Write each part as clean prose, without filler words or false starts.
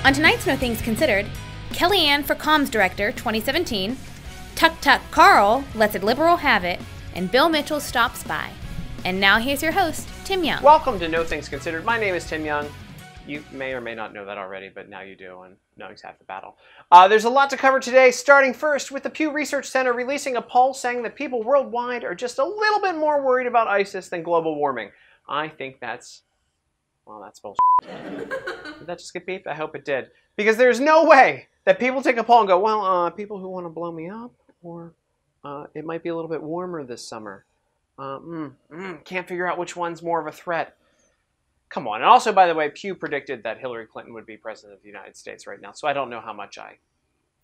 On tonight's No Things Considered, Kellyanne for Comms Director 2017, Tuck Tuck Carl lets a liberal have it, and Bill Mitchell stops by. And now here's your host, Tim Young. Welcome to No Things Considered. My name is Tim Young. You may or may not know that already, but now you do, and knowing's half the battle. There's a lot to cover today, starting first with the Pew Research Center releasing a poll saying that people worldwide are just a little bit more worried about ISIS than global warming. I think that's bullshit. Did that just get beeped? I hope it did. Because there's no way that people take a poll and go, well, people who want to blow me up, or it might be a little bit warmer this summer. Can't figure out which one's more of a threat. Come on. And also, by the way, Pew predicted that Hillary Clinton would be president of the United States right now, so I don't know how much I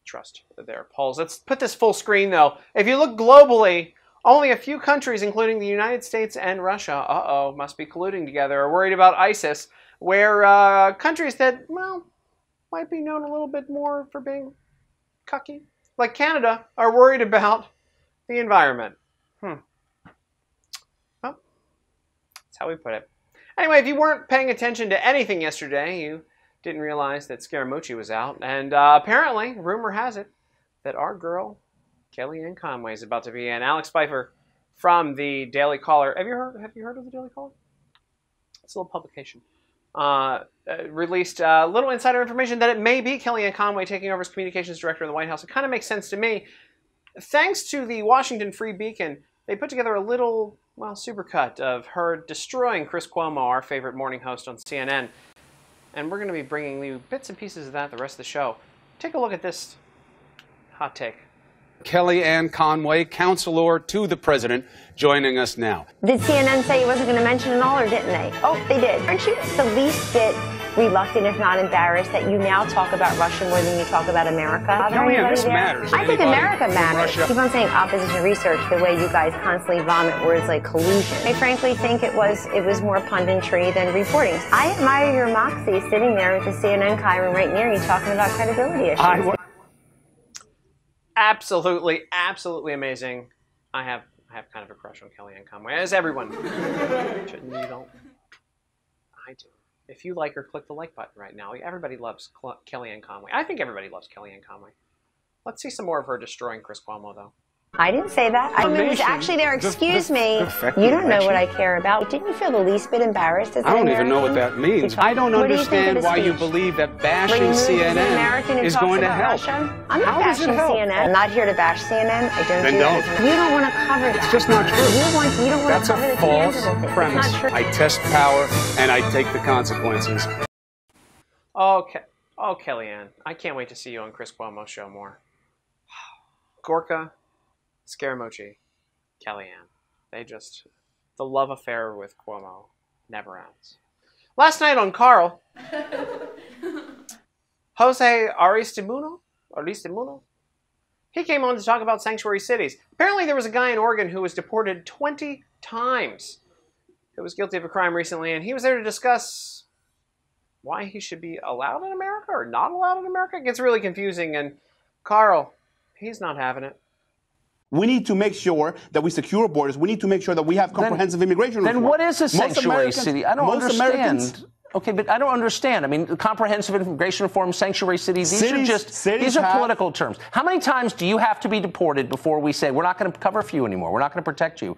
trust their polls. Let's put this full screen, though. If you look globally, only a few countries, including the United States and Russia, must be colluding together, are worried about ISIS, where countries that, well, might be known a little bit more for being cucky, like Canada, are worried about the environment. Well, that's how we put it. Anyway, if you weren't paying attention to anything yesterday, you didn't realize that Scaramucci was out. And apparently, rumor has it, that our girl, Kellyanne Conway, is about to be in. Alex Pfeiffer from the Daily Caller. Have you heard of the Daily Caller? It's a little publication. Released little insider information that it may be Kellyanne Conway taking over as communications director in the White House. It kind of makes sense to me. Thanks to the Washington Free Beacon, they put together a little, well, supercut of her destroying Chris Cuomo, our favorite morning host on CNN. And we're going to be bringing you bits and pieces of that the rest of the show. Take a look at this hot take. Kellyanne Conway, counselor to the president, joining us now. Did CNN say he wasn't going to mention it all, or didn't they? Oh, they did. Aren't you the least bit reluctant, if not embarrassed, that you now talk about Russia more than you talk about America? Kellyanne, this matters. I think America matters. Keep on saying opposition research the way you guys constantly vomit words like collusion. I frankly think it was more punditry than reporting. I admire your moxie sitting there with the CNN Chiron right near you talking about credibility issues. Absolutely, absolutely amazing. I have kind of a crush on Kellyanne Conway, as everyone. Shouldn't you? Don't. I do. If you like her, click the like button right now. Everybody loves Kellyanne Conway. I think everybody loves Kellyanne Conway. Let's see some more of her destroying Chris Cuomo, though. I didn't say that. It was actually there. Excuse me. You don't know what I care about. Didn't you feel the least bit embarrassed? I don't even know what that means. I don't understand why you believe that bashing CNN is going to help. I'm not bashing CNN. I'm not here to bash CNN. I don't do that. You don't want to cover that. It's just not true. You don't want to cover the tangible thing. Premise. It's not true. I test power and I take the consequences. Okay. Oh, Kellyanne. I can't wait to see you on Chris Cuomo's show more. Gorka, Scaramucci, Kellyanne. The love affair with Cuomo never ends. Last night on Carl, Jose Aristimuño, he came on to talk about sanctuary cities. Apparently there was a guy in Oregon who was deported 20 times, who was guilty of a crime recently, and he was there to discuss why he should be allowed in America or not allowed in America. It gets really confusing, and Carl, he's not having it. We need to make sure that we secure borders. We need to make sure that we have comprehensive immigration reform. Then what is a sanctuary city? I don't understand. Okay, but I don't understand. I mean, comprehensive immigration reform, sanctuary cities, these are political terms. How many times do you have to be deported before we say, we're not going to cover for you anymore, we're not going to protect you?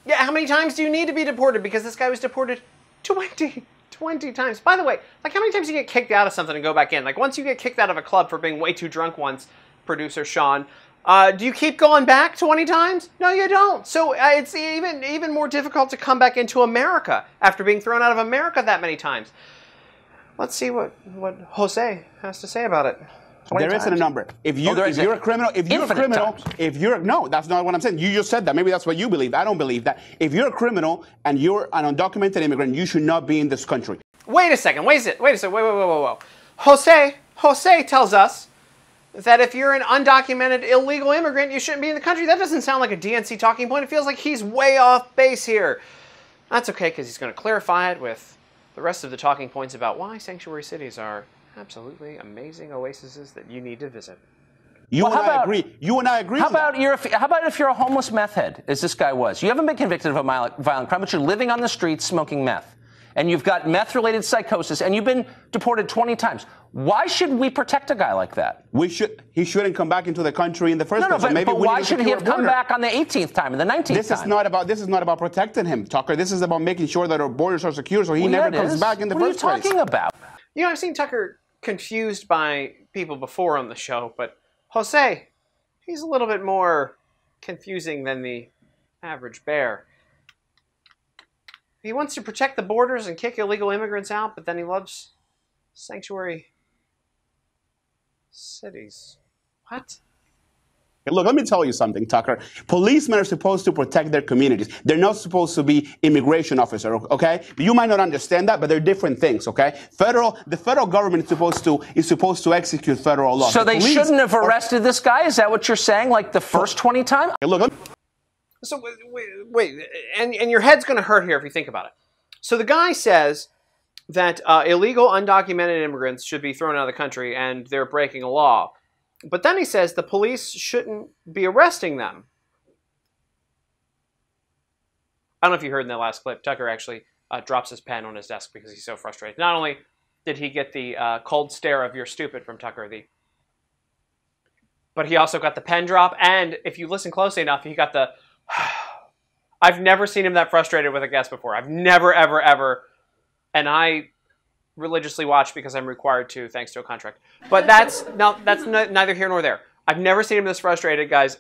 Yeah, how many times do you need to be deported? Because this guy was deported 20 times. By the way, like, how many times do you get kicked out of something and go back in? Like, once you get kicked out of a club for being way too drunk once, producer Sean, do you keep going back 20 times? No, you don't. So it's even more difficult to come back into America after being thrown out of America that many times. Let's see what Jose has to say about it. There isn't a number. If you're a criminal, no, that's not what I'm saying. You just said that. Maybe that's what you believe. I don't believe that. If you're a criminal and you're an undocumented immigrant, you should not be in this country. Wait a second. Wait. Jose tells us that if you're an undocumented illegal immigrant, you shouldn't be in the country. That doesn't sound like a DNC talking point. It feels like he's way off base here. That's okay, because he's going to clarify it with the rest of the talking points about why sanctuary cities are absolutely amazing oases that you need to visit. You and I agree. How about if you're a homeless meth head, as this guy was? You haven't been convicted of a violent crime, but you're living on the streets smoking meth. and you've got meth-related psychosis, and you've been deported 20 times. Why should we protect a guy like that? He shouldn't come back into the country in the first place. But why should he have come back on the 18th time and the 19th time? This is not about protecting him, Tucker. This is about making sure that our borders are secure so he never comes back in the first place. What are you talking about? You know, I've seen Tucker confused by people before on the show, but Jose, he's a little bit more confusing than the average bear. He wants to protect the borders and kick illegal immigrants out, but then he loves sanctuary cities. What? Look, let me tell you something, Tucker. Policemen are supposed to protect their communities. They're not supposed to be immigration officers, okay? You might not understand that, but they're different things, okay? The federal government is supposed to execute federal law. So they shouldn't have arrested this guy? Is that what you're saying, like the first 20 times? Look, so wait, and your head's going to hurt here if you think about it. So the guy says that illegal, undocumented immigrants should be thrown out of the country and they're breaking a law. But then he says the police shouldn't be arresting them. I don't know if you heard in that last clip, Tucker actually drops his pen on his desk because he's so frustrated. Not only did he get the cold stare of "you're stupid" from Tucker, but he also got the pen drop, and if you listen closely enough, he got the... I've never seen him that frustrated with a guest before. I've never, ever, ever... And I religiously watch because I'm required to, thanks to a contract. But that's neither here nor there. I've never seen him this frustrated, guys.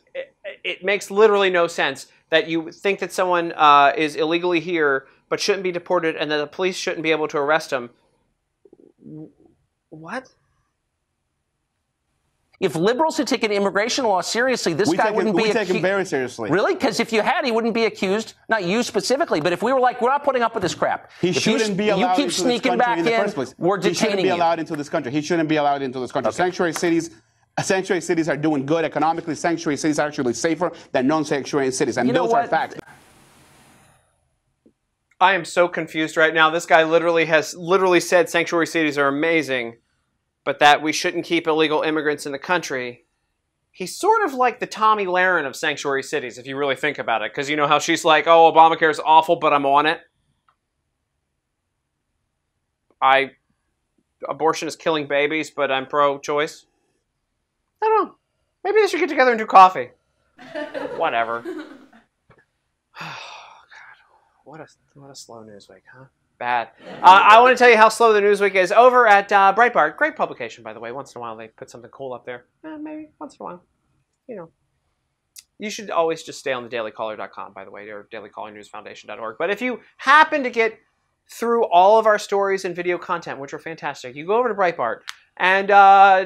It makes literally no sense that you think that someone is illegally here but shouldn't be deported and that the police shouldn't be able to arrest him. What? If liberals had taken immigration law seriously, this guy wouldn't be accused. We take him very seriously. Really? Because if you had, he wouldn't be accused. Not you specifically, but if we were like, we're not putting up with this crap. He shouldn't be allowed into this country in the first place. We're detaining He shouldn't be allowed into this country. He shouldn't be allowed into this country. Okay. Sanctuary cities are doing good economically. Sanctuary cities are actually safer than non-sanctuary cities, and those are facts. I am so confused right now. This guy has said sanctuary cities are amazing, but that we shouldn't keep illegal immigrants in the country. He's sort of like the Tomi Lahren of sanctuary cities, if you really think about it. Because you know how she's like, oh, Obamacare is awful, but I'm on it. Abortion is killing babies, but I'm pro-choice. I don't know. Maybe they should get together and do coffee. Whatever. Oh, God. What a slow news week, huh? Bad. I want to tell you how slow the news week is over at Breitbart. Great publication, by the way. Once in a while, they put something cool up there. Maybe once in a while. You know. You should always just stay on the dailycaller.com, by the way, or dailycallernewsfoundation.org. But if you happen to get through all of our stories and video content, which are fantastic, you go over to Breitbart, and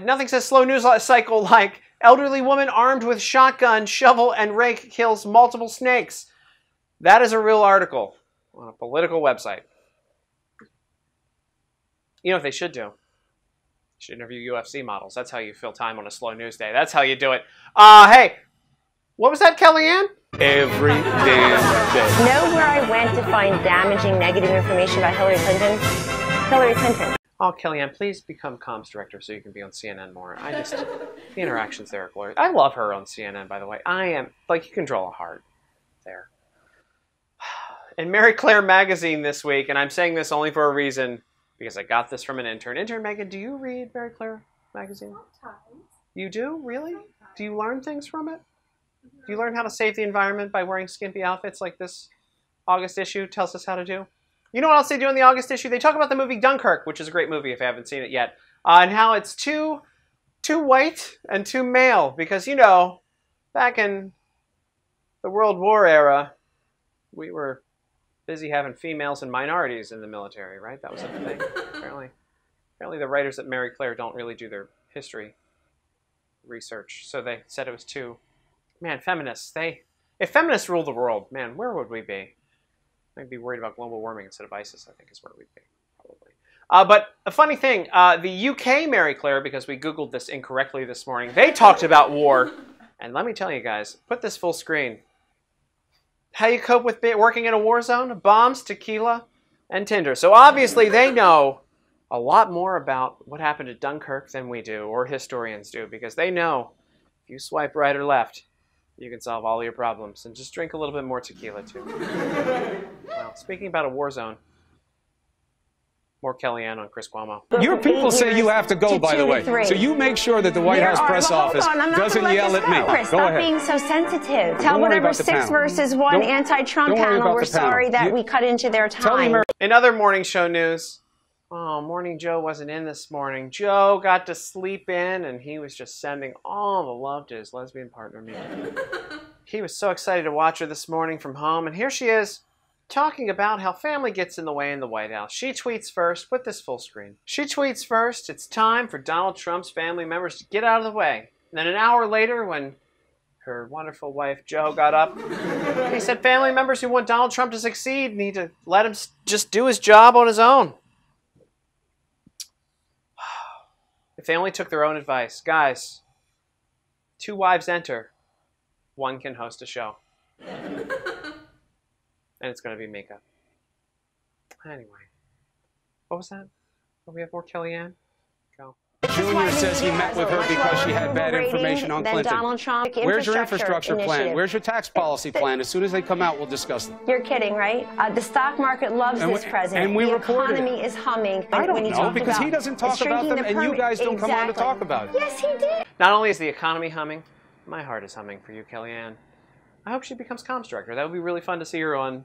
nothing says slow news cycle like elderly woman armed with shotgun, shovel, and rake kills multiple snakes. That is a real article on a political website. You know what they should do? They should interview UFC models. That's how you fill time on a slow news day. That's how you do it. Hey, what was that, Kellyanne? Every damn day. Know where I went to find damaging negative information about Hillary Clinton? Hillary Clinton. Oh, Kellyanne, please become comms director so you can be on CNN more. The interactions there are glorious. I love her on CNN, by the way. You can draw a heart there. In Mary Claire magazine this week, and I'm saying this only for a reason, because I got this from an intern. Intern Megan, do you read Mary Claire magazine? Sometimes. You do? Really? Do you learn things from it? Do you learn how to save the environment by wearing skimpy outfits like this August issue tells us how to do? You know what else they do in the August issue? They talk about the movie Dunkirk, which is a great movie if you haven't seen it yet, and how it's too white and too male. Because, you know, back in the World War era, we were busy having females and minorities in the military, right? That was a thing. Apparently the writers at Mary Claire don't really do their history research. So they said it was too... Man, feminists, if feminists ruled the world, man, where would we be? I'd be worried about global warming instead of ISIS, I think is where we'd be, probably. But a funny thing, the UK Mary Claire, because we Googled this incorrectly this morning, they talked about war. And let me tell you guys, put this full screen. How you cope with working in a war zone? Bombs, tequila, and Tinder. So obviously they know a lot more about what happened at Dunkirk than we do, or historians do, because they know if you swipe right or left, you can solve all your problems. And just drink a little bit more tequila, too. Well, speaking about a war zone, More Kellyanne on Chris Cuomo. Your people say you have to go, by the way. So you make sure that the White House press office doesn't yell at me. Chris, go stop ahead. being so sensitive. Tell whatever 6 versus 1 anti-Trump panel we're sorry that we cut into their time. In other morning show news, Morning Joe wasn't in this morning. Joe got to sleep in, and he was just sending all the love to his lesbian partner, Mia. He was so excited to watch her this morning from home, and here she is, talking about how family gets in the way in the White House. She tweets first. Put this full screen. She tweets first, it's time for Donald Trump's family members to get out of the way. And then an hour later, when her wonderful wife, Joe, got up, he said family members who want Donald Trump to succeed need to let him just do his job on his own. The family took their own advice. Guys, 2 wives enter. 1 can host a show. And it's going to be Mika. Anyway. What was that? Oh, we have more Kellyanne? Go. Junior says he met with her because she had bad information on Clinton. Where's your infrastructure plan? Where's your tax policy plan? As soon as they come out, we'll discuss them. You're kidding, right? The stock market loves this president. And we reported it. The economy is humming. I don't know, because he doesn't talk about them, and you guys don't come on to talk about it. Yes, he did. Not only is the economy humming, my heart is humming for you, Kellyanne. I hope she becomes comms director. That would be really fun to see her on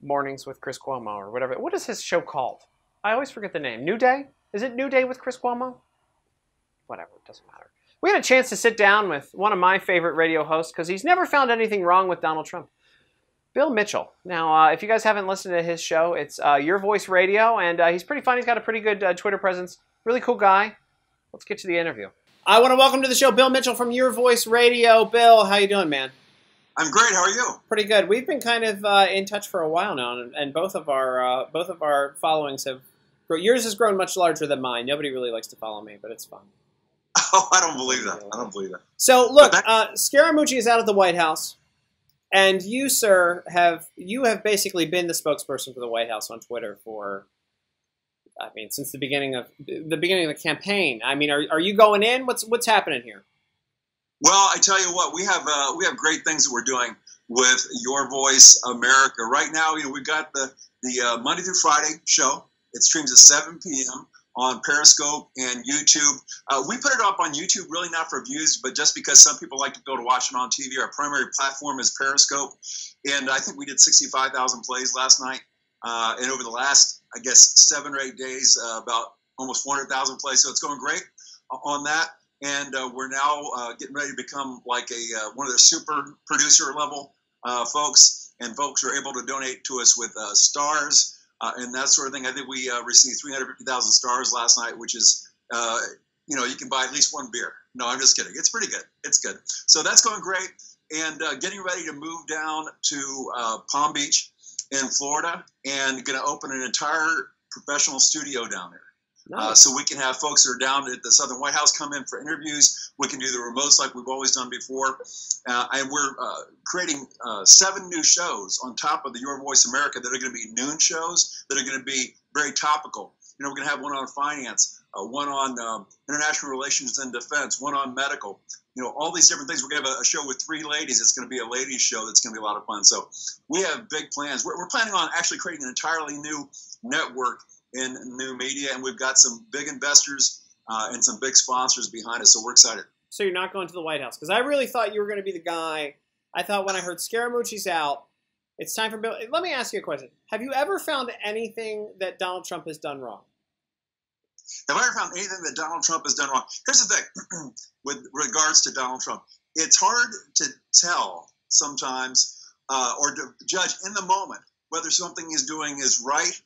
Mornings with Chris Cuomo or whatever. What is his show called? I always forget the name. New Day? Is it New Day with Chris Cuomo? Whatever, it doesn't matter. We had a chance to sit down with one of my favorite radio hosts because he's never found anything wrong with Donald Trump. Bill Mitchell. Now, if you guys haven't listened to his show, it's Your Voice Radio, and he's pretty fun. He's got a pretty good Twitter presence. Really cool guy. Let's get to the interview. I want to welcome to the show Bill Mitchell from Your Voice Radio. Bill, how you doing, man? I'm great. How are you? Pretty good. We've been kind of in touch for a while now, and both of our followings have grown. Yours has grown much larger than mine. Nobody really likes to follow me, but it's fun. Oh, I don't believe that. I don't believe that. So look, Scaramucci is out of the White House, and you, sir, have basically been the spokesperson for the White House on Twitter for, I mean, since the beginning of the campaign. I mean, are you going in? What's happening here? Well, I tell you what, we have great things that we're doing with Your Voice America. Right now, we've got the Monday through Friday show. It streams at 7 p.m. on Periscope and YouTube. We put it up on YouTube really not for views, but just because some people like to go to watch it on TV. Our primary platform is Periscope, and I think we did 65,000 plays last night. And over the last, I guess, 7 or 8 days, about almost 400,000 plays. So it's going great on that. And we're now getting ready to become like one of their super producer level folks. And folks are able to donate to us with stars and that sort of thing. I think we received 350,000 stars last night, which is, you can buy at least 1 beer. No, I'm just kidding. It's pretty good. It's good. So that's going great. And getting ready to move down to Palm Beach in Florida and going to open an entire professional studio down there. Nice. So we can have folks that are down at the Southern White House come in for interviews. We can do the remotes like we've always done before. And we're creating 7 new shows on top of the Your Voice America that are going to be noon shows that are going to be very topical. We're going to have one on finance, one on international relations and defense, one on medical. All these different things. We're going to have a show with 3 ladies. It's going to be a ladies show that's going to be a lot of fun. So we have big plans. We're planning on actually creating an entirely new network in new media, and we've got some big investors and some big sponsors behind us, so we're excited. So you're not going to the White House? Because I really thought you were going to be the guy. I thought when I heard Scaramucci's out, it's time for Bill. Let me ask you a question. Have you ever found anything that Donald Trump has done wrong? Have I ever found anything that Donald Trump has done wrong? Here's the thing with regards to Donald Trump. It's hard to tell sometimes or to judge in the moment whether something he's doing is right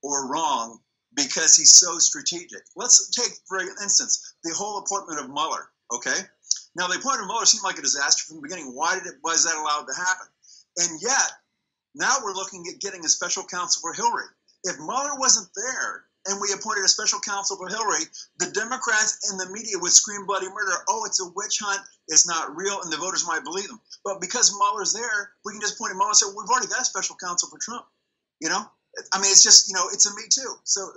or wrong because he's so strategic. Let's take, for instance, the whole appointment of Mueller, okay? Now, the appointment of Mueller seemed like a disaster from the beginning. Why was that allowed to happen? And yet, now we're looking at getting a special counsel for Hillary. If Mueller wasn't there and we appointed a special counsel for Hillary, the Democrats and the media would scream bloody murder. Oh, it's a witch hunt. It's not real, and the voters might believe them. But because Mueller's there, we can just point at Mueller and say, we've already got a special counsel for Trump, I mean, it's just, it's a me too. So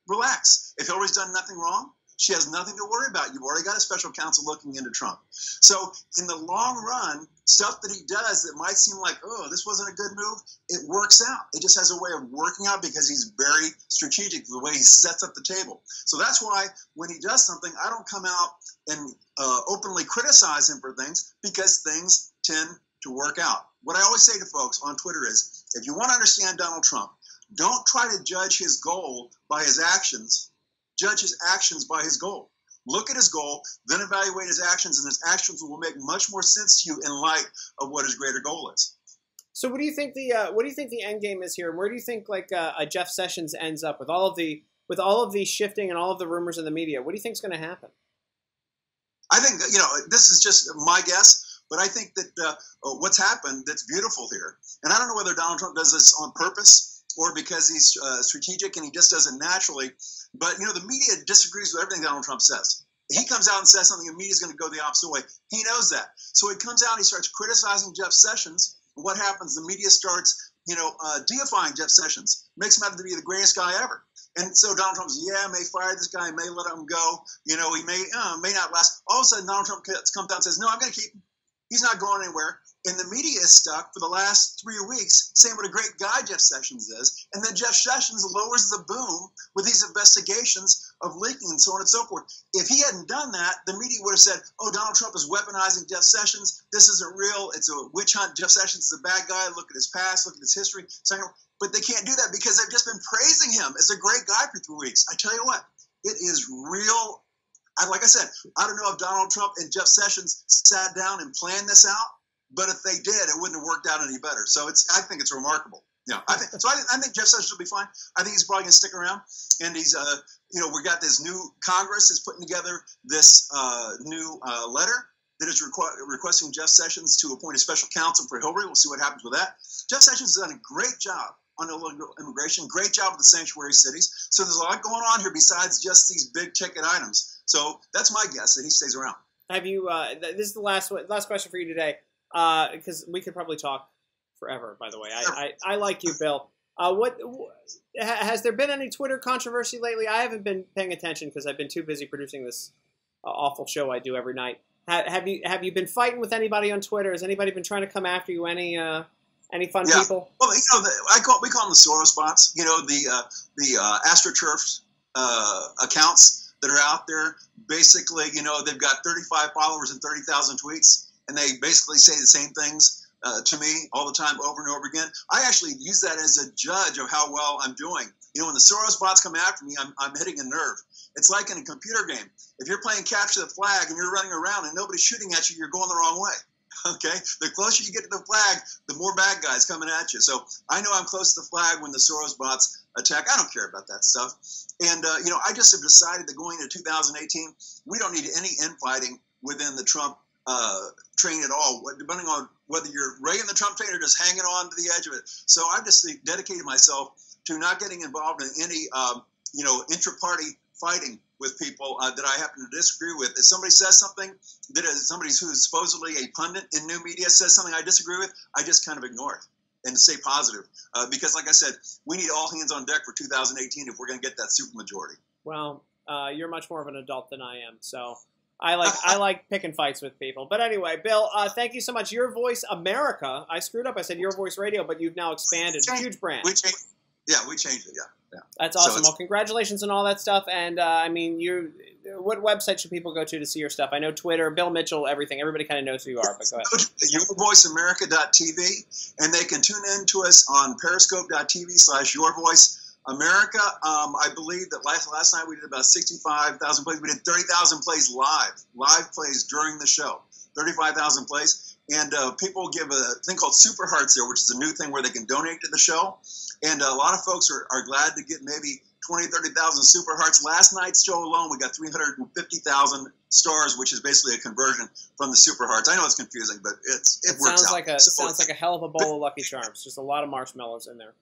relax. If Hillary's done nothing wrong, She has nothing to worry about. You've already got a special counsel looking into Trump. So in the long run, stuff that he does that might seem like, oh, this wasn't a good move, it works out. It just has a way of working out because he's very strategic the way he sets up the table. So that's why when he does something, I don't come out and openly criticize him for things, because things tend to work out. What I always say to folks on Twitter is, if you want to understand Donald Trump, don't try to judge his goal by his actions. Judge his actions by his goal. Look at his goal, then evaluate his actions, and his actions will make much more sense to you in light of what his greater goal is. So, what do you think the end game is here, and where do you think a Jeff Sessions ends up with all of the shifting and all of the rumors in the media? What do you think is going to happen? I think this is just my guess, but I think that what's happened that's beautiful here, and I don't know whether Donald Trump does this on purpose or because he's strategic and he just does it naturally. But, the media disagrees with everything Donald Trump says. He comes out and says something, and the media's going to go the opposite way. He knows that. So he comes out and he starts criticizing Jeff Sessions. And what happens? The media starts, deifying Jeff Sessions, makes him out to be the greatest guy ever. And so Donald Trump's, may fire this guy, may let him go. He may not last. All of a sudden, Donald Trump comes out and says, no, I'm going to keep him. He's not going anywhere. And the media is stuck for the last 3 weeks saying what a great guy Jeff Sessions is. And then Jeff Sessions lowers the boom with these investigations of leaking and so on and so forth. If he hadn't done that, the media would have said, oh, Donald Trump is weaponizing Jeff Sessions. This isn't real. It's a witch hunt. Jeff Sessions is a bad guy. Look at his past. Look at his history. But they can't do that because they've just been praising him as a great guy for 3 weeks. I tell you what, it is real. Like I said, I don't know if Donald Trump and Jeff Sessions sat down and planned this out, but if they did, it wouldn't have worked out any better. So I think it's remarkable. I think Jeff Sessions will be fine. I think he's probably going to stick around. And he's, we got this new Congress is putting together this new letter that is requesting Jeff Sessions to appoint a special counsel for Hillary. We'll see what happens with that. Jeff Sessions has done a great job on illegal immigration, great job with the sanctuary cities. So there's a lot going on here besides just these big ticket items. So that's my guess that he stays around. Have you? This is the last question for you today, because we could probably talk forever. By the way, I like you, Bill. What has there been any Twitter controversy lately? I haven't been paying attention because I've been too busy producing this awful show I do every night. Have you been fighting with anybody on Twitter? Has anybody been trying to come after you? Any fun people? Well, we call them the Soros bots. The AstroTurf accounts that are out there. Basically, they've got 35 followers and 30,000 tweets, and they basically say the same things to me all the time, over and over again. I actually use that as a judge of how well I'm doing. When the Soros bots come after me, I'm hitting a nerve. It's like in a computer game. If you're playing capture the flag and you're running around and nobody's shooting at you, you're going the wrong way. Okay? The closer you get to the flag, the more bad guys coming at you. So I know I'm close to the flag when the Soros bots attack. I don't care about that stuff. And, I just have decided that going into 2018, we don't need any infighting within the Trump train at all, depending on whether you're rigging the Trump train or just hanging on to the edge of it. So I've just dedicated myself to not getting involved in any, intra-party fighting with people that I happen to disagree with. If somebody says something that is somebody who's supposedly a pundit in new media says something I disagree with, I just kind of ignore it and stay positive. Because like I said, we need all hands on deck for 2018 if we're going to get that supermajority. Well, you're much more of an adult than I am, so I like picking fights with people. But anyway, Bill, thank you so much. Your Voice America. I screwed up. I said Your Voice Radio, but you've now expanded. Huge brand. We changed it. Yeah. That's awesome. Well, congratulations on all that stuff. And what website should people go to see your stuff? I know Twitter, Bill Mitchell, everything. Everybody kind of knows who you are. But go ahead. YourVoiceAmerica.tv, and they can tune in to us on Periscope.tv/YourVoiceAmerica. I believe that last night we did about 65,000 plays. We did 30,000 plays live plays during the show. 35,000 plays. And people give a thing called Super Hearts there, which is a new thing where they can donate to the show. And a lot of folks are glad to get maybe 20, 30,000 Super Hearts. Last night's show alone, we got 350,000 stars, which is basically a conversion from the Super Hearts. I know it's confusing, but it works out. Sounds like a hell of a bowl of Lucky Charms. Just a lot of marshmallows in there.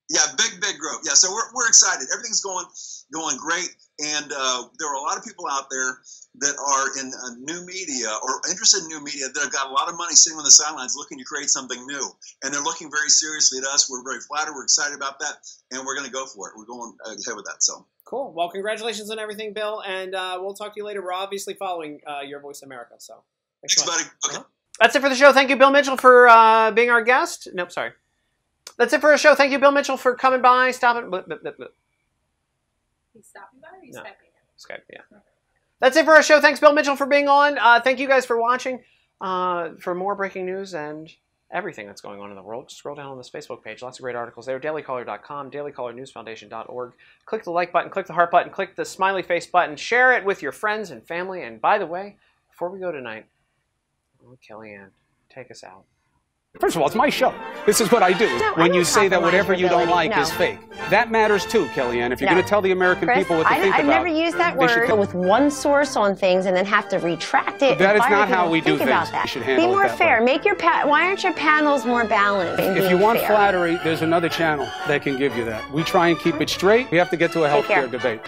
Yeah, big growth. Yeah, so we're excited. Everything's going great, and there are a lot of people out there that are in new media or interested in new media that have got a lot of money sitting on the sidelines looking to create something new, and they're looking very seriously at us. We're very flattered. We're excited about that, and we're going to go for it. We're going ahead with that. So Cool. Well, congratulations on everything, Bill, and we'll talk to you later. We're obviously following Your Voice America, so thanks, buddy. Okay. That's it for the show. Thank you, Bill Mitchell, for being our guest. Nope, sorry. That's it for our show. Thank you, Bill Mitchell, for coming by. Stop it. He's stopping by or he's Skyping? Skype, yeah. That's it for our show. Thanks, Bill Mitchell, for being on. Thank you guys for watching. For more breaking news and everything that's going on in the world, just scroll down on this Facebook page. Lots of great articles there. dailycaller.com, dailycallernewsfoundation.org. Click the like button, click the heart button, click the smiley face button. Share it with your friends and family. And by the way, before we go tonight, Kellyanne, take us out. First of all, it's my show. This is what I do. No, when I you say that whatever you don't like no. is fake. That matters too, Kellyanne. If you're going to tell the American Chris, people what to think about. I've never used that word with one source on things and then have to retract it. That is not how we do things. That. You should handle Be more it that fair. way. Make your why aren't your panels more balanced? If you want flattery, there's another channel that can give you that. We try and keep it straight. We have to get to a healthcare debate.